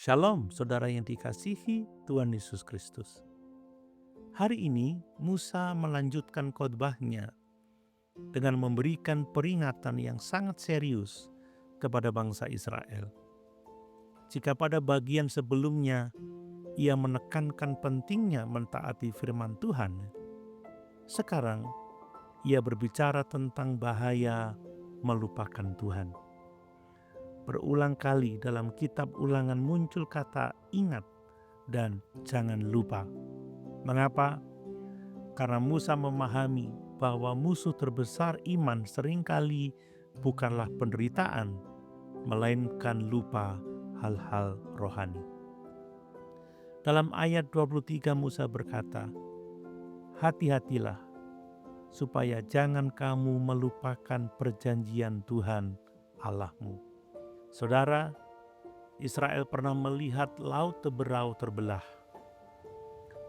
Shalom saudara yang dikasihi Tuhan Yesus Kristus. Hari ini Musa melanjutkan khotbahnya dengan memberikan peringatan yang sangat serius kepada bangsa Israel. Jika pada bagian sebelumnya ia menekankan pentingnya mentaati firman Tuhan, sekarang ia berbicara tentang bahaya melupakan Tuhan. Berulang kali dalam kitab Ulangan muncul kata ingat dan jangan lupa. Mengapa? Karena Musa memahami bahwa musuh terbesar iman seringkali bukanlah penderitaan, melainkan lupa hal-hal rohani. Dalam ayat 23 Musa berkata, "Hati-hatilah supaya jangan kamu melupakan perjanjian Tuhan Allahmu." Saudara, Israel pernah melihat laut Teberau terbelah.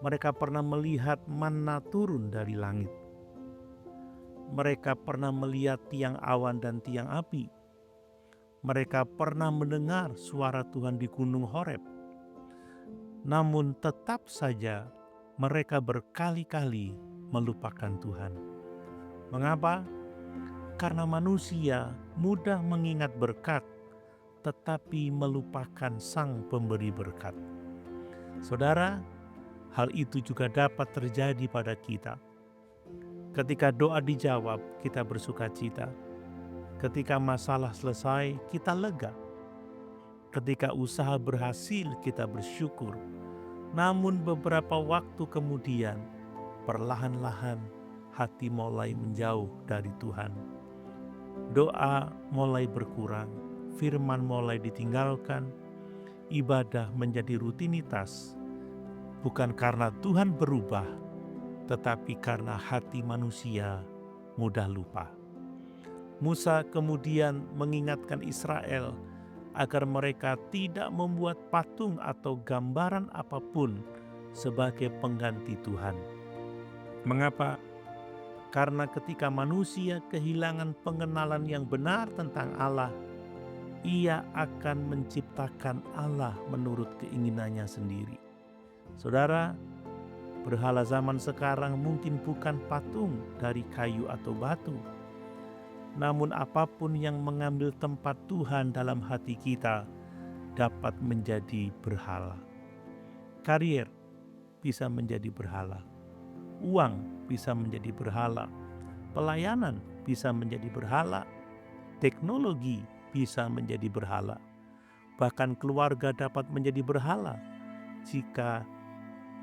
Mereka pernah melihat manna turun dari langit. Mereka pernah melihat tiang awan dan tiang api. Mereka pernah mendengar suara Tuhan di Gunung Horeb. Namun tetap saja mereka berkali-kali melupakan Tuhan. Mengapa? Karena manusia mudah mengingat berkat, tetapi melupakan Sang Pemberi berkat. Saudara, hal itu juga dapat terjadi pada kita. Ketika doa dijawab, kita bersuka cita. Ketika masalah selesai, kita lega. Ketika usaha berhasil, kita bersyukur. Namun beberapa waktu kemudian, perlahan-lahan hati mulai menjauh dari Tuhan. Doa mulai berkurang. Firman mulai ditinggalkan, ibadah menjadi rutinitas, bukan karena Tuhan berubah, tetapi karena hati manusia mudah lupa. Musa kemudian mengingatkan Israel agar mereka tidak membuat patung atau gambaran apapun sebagai pengganti Tuhan. Mengapa? Karena ketika manusia kehilangan pengenalan yang benar tentang Allah, ia akan menciptakan Allah menurut keinginannya sendiri. Saudara, berhala zaman sekarang mungkin bukan patung dari kayu atau batu. Namun apapun yang mengambil tempat Tuhan dalam hati kita dapat menjadi berhala. Karier bisa menjadi berhala. Uang bisa menjadi berhala. Pelayanan bisa menjadi berhala. Teknologi bisa menjadi berhala. Bahkan keluarga dapat menjadi berhala jika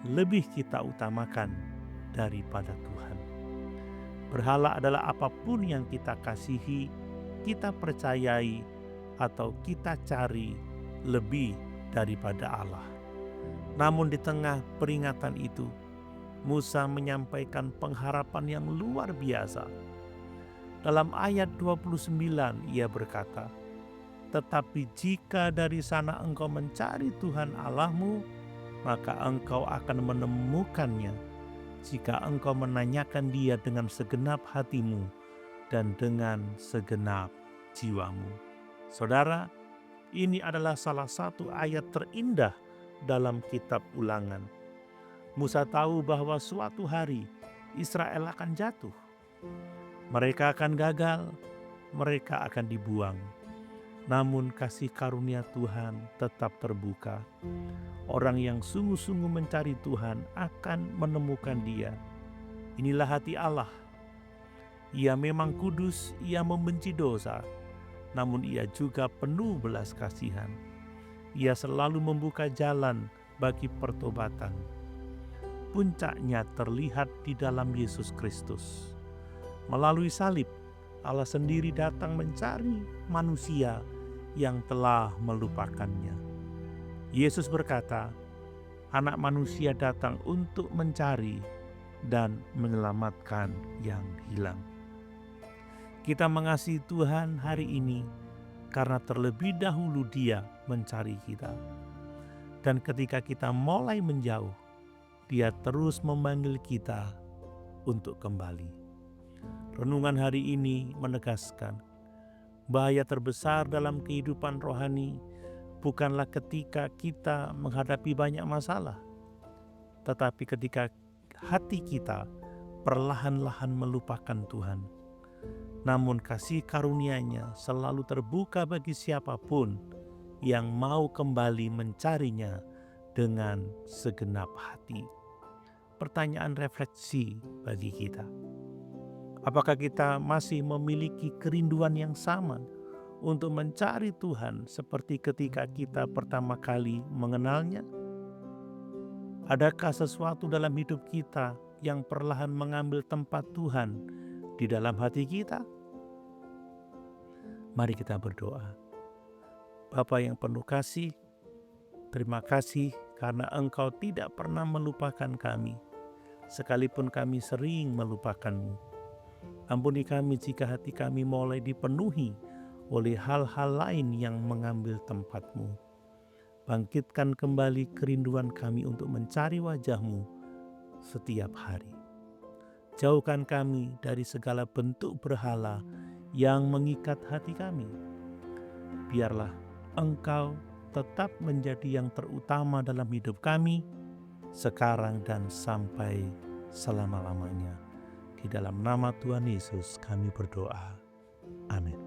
lebih kita utamakan daripada Tuhan. Berhala adalah apapun yang kita kasihi, kita percayai, atau kita cari lebih daripada Allah. Namun di tengah peringatan itu, Musa menyampaikan pengharapan yang luar biasa. Dalam ayat 29 ia berkata, "Tetapi jika dari sana engkau mencari Tuhan Allahmu, maka engkau akan menemukannya jika engkau menanyakan Dia dengan segenap hatimu dan dengan segenap jiwamu." Saudara, ini adalah salah satu ayat terindah dalam kitab Ulangan. Musa tahu bahwa suatu hari Israel akan jatuh. Mereka akan gagal, mereka akan dibuang. Namun kasih karunia Tuhan tetap terbuka. Orang yang sungguh-sungguh mencari Tuhan akan menemukan Dia. Inilah hati Allah. Ia memang kudus, Ia membenci dosa, namun Ia juga penuh belas kasihan. Ia selalu membuka jalan bagi pertobatan. Puncaknya terlihat di dalam Yesus Kristus. Melalui salib, Allah sendiri datang mencari manusia yang telah melupakannya. Yesus berkata, Anak manusia datang untuk mencari dan menyelamatkan yang hilang. Kita mengasihi Tuhan hari ini karena terlebih dahulu Dia mencari kita. Dan ketika kita mulai menjauh, Dia terus memanggil kita untuk kembali. Renungan hari ini menegaskan bahaya terbesar dalam kehidupan rohani bukanlah ketika kita menghadapi banyak masalah, tetapi ketika hati kita perlahan-lahan melupakan Tuhan. Namun kasih karunia-Nya selalu terbuka bagi siapapun yang mau kembali mencarinya dengan segenap hati. Pertanyaan refleksi bagi kita. Apakah kita masih memiliki kerinduan yang sama untuk mencari Tuhan seperti ketika kita pertama kali mengenalnya? Adakah sesuatu dalam hidup kita yang perlahan mengambil tempat Tuhan di dalam hati kita? Mari kita berdoa. Bapa yang penuh kasih, terima kasih karena Engkau tidak pernah melupakan kami, sekalipun kami sering melupakan-Mu. Ampuni kami jika hati kami mulai dipenuhi oleh hal-hal lain yang mengambil tempat-Mu. Bangkitkan kembali kerinduan kami untuk mencari wajah-Mu setiap hari. Jauhkan kami dari segala bentuk berhala yang mengikat hati kami. Biarlah Engkau tetap menjadi yang terutama dalam hidup kami, sekarang dan sampai selama-lamanya. Di dalam nama Tuhan Yesus kami berdoa. Amin.